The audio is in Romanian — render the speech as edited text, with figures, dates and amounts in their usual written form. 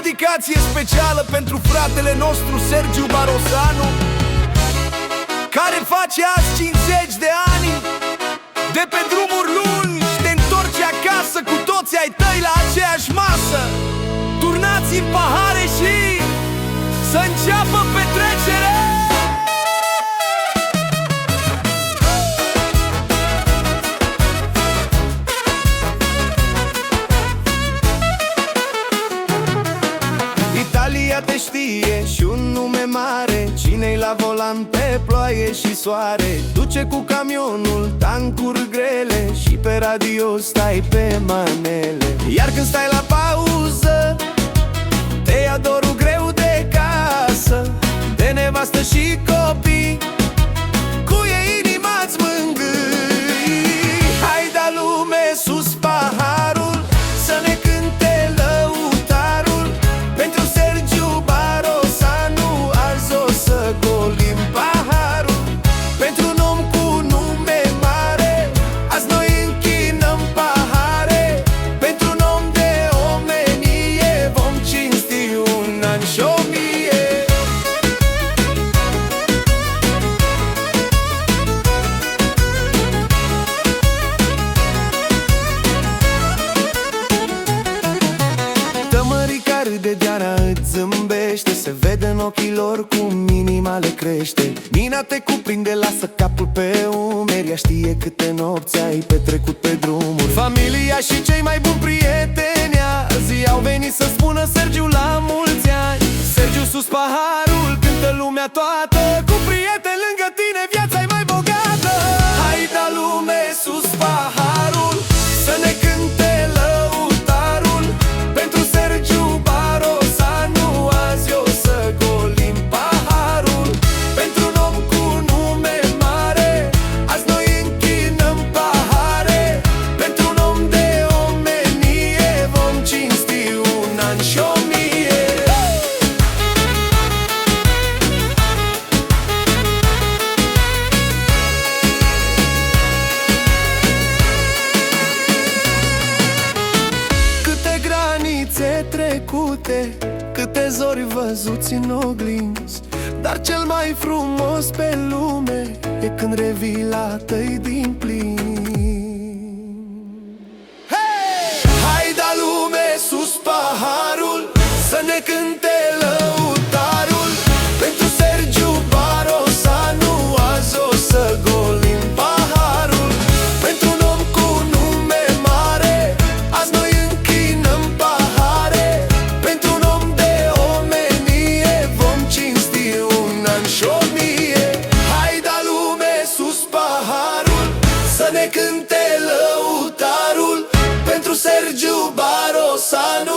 dedicație specială pentru fratele nostru Sergiu Barosanu, care face azi 50 de ani. De pe drumuri lungi te întorci acasă, cu toți ai tăi la aceeași masă. Turnați în pahare și să înceapă petrecerea. Italia te știe și un nume mare, cine-i la volan pe ploaie și soare. Duce cu camionul tancuri grele și pe radio stai pe manele. Iar când stai la pauză, te ia dorul greu de casă, de nevastă și copii, cu ei inima-ți mângâi. Hai da lume sus paharul, să ne cânte lăutarul pentru Sergiu Barosanu. Azi o să golim paharul pentru un om cu nume mare. Azi noi închinăm pahare pentru un om de omenie. Vom cinsti un an și 1000. Tămărica râde, Diana îți zâmbește, se vede în ochii lor cum inima le crește. Mina te cuprinde, lasă capul pe umeri, ea știe câte nopți ai petrecut pe drumuri. Familia și cei mai buni prieteni azi au venit să spună Sergiu la mulți ani. Sergiu sus paharul, cântă lumea toată, cu prieteni lângă tine viața e mai bogată. Hai da lume sus paharul, să ne cânte lăutarul pentru Sergiu Barosanu. Azi o să golim paharul pentru un om cu nume mare. Azi noi închinăm pahare pentru un om de omenie. Vom cinsti un an și 1000. Câte granițe trecute, câte zori văzuți în oglinzi, dar cel mai frumos pe lume e când revii la tăi din plin. Hey! Hai da lume sus paharul, să ne cânte lăutarul pentru Sergiu Barosanu. Azi o să golim paharul pentru un om cu nume mare. Azi noi închinăm pahare pentru un om de omenie. Vom cinsti un an și 1000. Hai da lume sus paharul, să ne cânte lăutarul pentru Sergiu Barosanu.